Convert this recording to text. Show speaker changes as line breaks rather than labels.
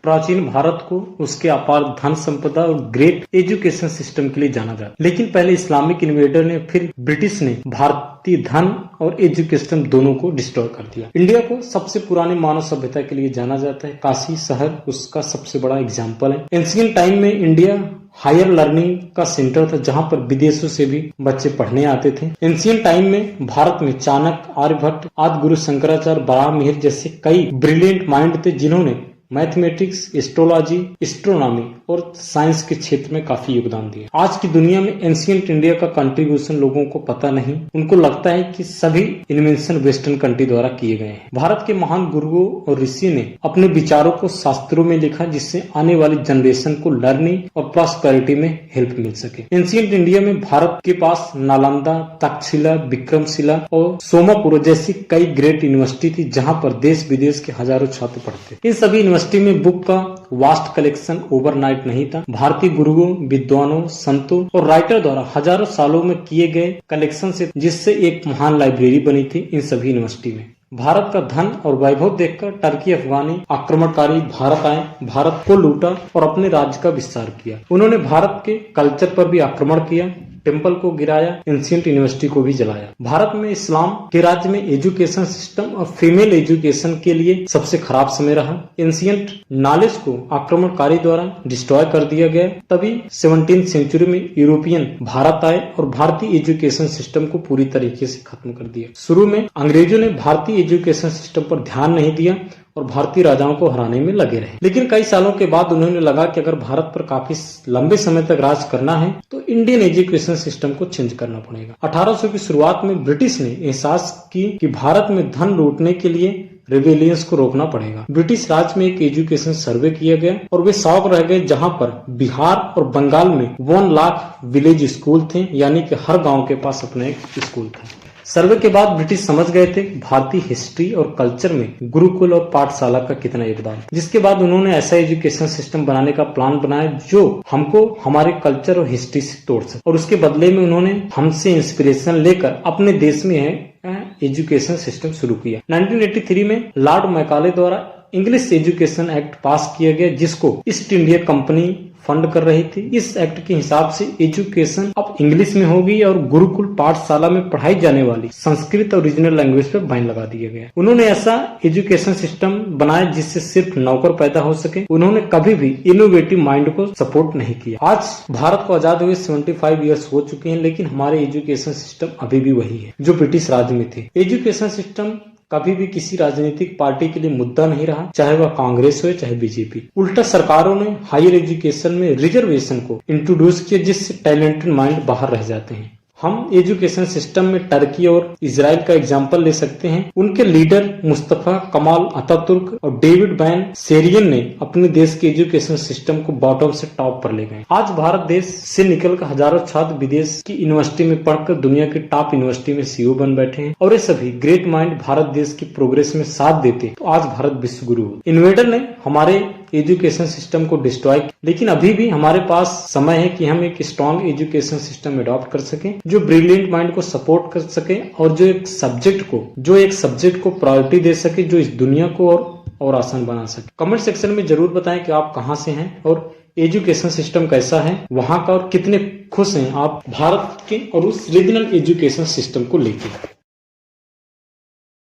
प्राचीन भारत को उसके अपार धन संपदा और ग्रेट एजुकेशन सिस्टम के लिए जाना जाता है। लेकिन पहले इस्लामिक इन्वेडर ने, फिर ब्रिटिश ने भारतीय धन और एजुकेशन दोनों को डिस्ट्रॉय कर दिया। इंडिया को सबसे पुरानी मानव सभ्यता के लिए जाना जाता है। काशी शहर उसका सबसे बड़ा एग्जाम्पल है। एंशिएंट टाइम में इंडिया हायर लर्निंग का सेंटर था, जहां पर विदेशों से भी बच्चे पढ़ने आते थे। एंशिएंट टाइम में भारत में चाणक्य, आर्यभट्ट, आदि गुरु शंकराचार्य, बराहमिहिर जैसे कई ब्रिलियंट माइंड थे, जिन्होंने मैथमेटिक्स, एस्ट्रोलॉजी, एस्ट्रोनॉमी और साइंस के क्षेत्र में काफी योगदान दिया। आज की दुनिया में एंशिएंट इंडिया का कंट्रीब्यूशन लोगों को पता नहीं। उनको लगता है कि सभी इन्वेंशन वेस्टर्न कंट्री द्वारा किए गए हैं। भारत के महान गुरुओं और ऋषि ने अपने विचारों को शास्त्रों में लिखा, जिससे आने वाली जनरेशन को लर्निंग और प्रॉस्पेरिटी में हेल्प मिल सके। एंशिएंट इंडिया में भारत के पास नालंदा, तक्षशिला, विक्रमशिला और सोमापुर जैसी कई ग्रेट यूनिवर्सिटी थी, जहाँ पर देश विदेश के हजारों छात्र पढ़ते। इन सभी यूनिवर्सिटी में बुक का वास्ट कलेक्शन ओवरनाइट नहीं था। भारतीय गुरुओं, विद्वानों, संतों और राइटर द्वारा हजारों सालों में किए गए कलेक्शन से, जिससे एक महान लाइब्रेरी बनी थी इन सभी यूनिवर्सिटी में। भारत का धन और वैभव देखकर टर्की अफगानी आक्रमणकारी भारत आए, भारत को लूटा और अपने राज्य का विस्तार किया। उन्होंने भारत के कल्चर पर भी आक्रमण किया, टेम्पल को गिराया, एंशिएंट यूनिवर्सिटी को भी जलाया। भारत में इस्लाम के राज्य में एजुकेशन सिस्टम और फीमेल एजुकेशन के लिए सबसे खराब समय रहा। एंशिएंट नॉलेज को आक्रमणकारी द्वारा डिस्ट्रॉय कर दिया गया। तभी 17वीं सेंचुरी में यूरोपियन भारत आए और भारतीय एजुकेशन सिस्टम को पूरी तरीके से खत्म कर दिया। शुरू में अंग्रेजों ने भारतीय एजुकेशन सिस्टम पर ध्यान नहीं दिया और भारतीय राजाओं को हराने में लगे रहे। लेकिन कई सालों के बाद उन्होंने लगा कि अगर भारत पर काफी लंबे समय तक राज करना है तो इंडियन एजुकेशन सिस्टम को चेंज करना पड़ेगा। 1800 की शुरुआत में ब्रिटिश ने एहसास की कि भारत में धन लूटने के लिए रेबेलियंस को रोकना पड़ेगा। ब्रिटिश राज में एक एजुकेशन सर्वे किया गया और वे शॉक रह गए, जहां पर बिहार और बंगाल में 1 लाख विलेज स्कूल थे, यानी कि हर गांव के पास अपना एक स्कूल था। सर्वे के बाद ब्रिटिश समझ गए थे भारतीय हिस्ट्री और कल्चर में गुरुकुल और पाठशाला का कितना योगदान, जिसके बाद उन्होंने ऐसा एजुकेशन सिस्टम बनाने का प्लान बनाया जो हमको हमारे कल्चर और हिस्ट्री से तोड़ सके। और उसके बदले में उन्होंने हमसे इंस्पिरेशन लेकर अपने देश में एजुकेशन सिस्टम शुरू किया। 1983 में लॉर्ड मैकाले द्वारा इंग्लिश एजुकेशन एक्ट पास किया गया, जिसको ईस्ट इंडिया कंपनी फंड कर रही थी। इस एक्ट के हिसाब से एजुकेशन अब इंग्लिश में होगी और गुरुकुल पाठशाला में पढ़ाई जाने वाली संस्कृत और रीजनल लैंग्वेज पर बैन लगा दिया गया। उन्होंने ऐसा एजुकेशन सिस्टम बनाया जिससे सिर्फ नौकर पैदा हो सके। उन्होंने कभी भी इनोवेटिव माइंड को सपोर्ट नहीं किया। आज भारत को आजाद हुए 75 ईयर्स हो चुके हैं, लेकिन हमारे एजुकेशन सिस्टम अभी भी वही है जो ब्रिटिश राज में थे। एजुकेशन सिस्टम कभी भी किसी राजनीतिक पार्टी के लिए मुद्दा नहीं रहा, चाहे वह कांग्रेस हो चाहे बीजेपी। उल्टा सरकारों ने हायर एजुकेशन में रिजर्वेशन को इंट्रोड्यूस किया, जिससे टैलेंटेड माइंड बाहर रह जाते हैं। हम एजुकेशन सिस्टम में टर्की और इजराइल का एग्जाम्पल ले सकते हैं। उनके लीडर मुस्तफा कमाल अतातुर्क और डेविड बैन सेरियन ने अपने देश के एजुकेशन सिस्टम को बॉटम से टॉप पर ले गए। आज भारत देश से निकलकर हजारों छात्र विदेश की यूनिवर्सिटी में पढ़कर दुनिया के टॉप यूनिवर्सिटी में सीईओ बन बैठे हैं, और ये सभी ग्रेट माइंड भारत देश की प्रोग्रेस में साथ देते तो आज भारत विश्व गुरु हो। इन्वेडर ने हमारे एजुकेशन सिस्टम को डिस्ट्रॉय, लेकिन अभी भी हमारे पास समय है कि हम एक स्ट्रॉन्ग एजुकेशन सिस्टम अडॉप्ट कर सकें, जो ब्रिलियंट माइंड को सपोर्ट कर सके और जो एक सब्जेक्ट को प्रायोरिटी दे सके, जो इस दुनिया को और आसान बना सके। कमेंट सेक्शन में जरूर बताएं कि आप कहां से हैं और एजुकेशन सिस्टम कैसा है वहां का, और कितने खुश हैं आप भारत के और उस रीजनल एजुकेशन सिस्टम को लेकर।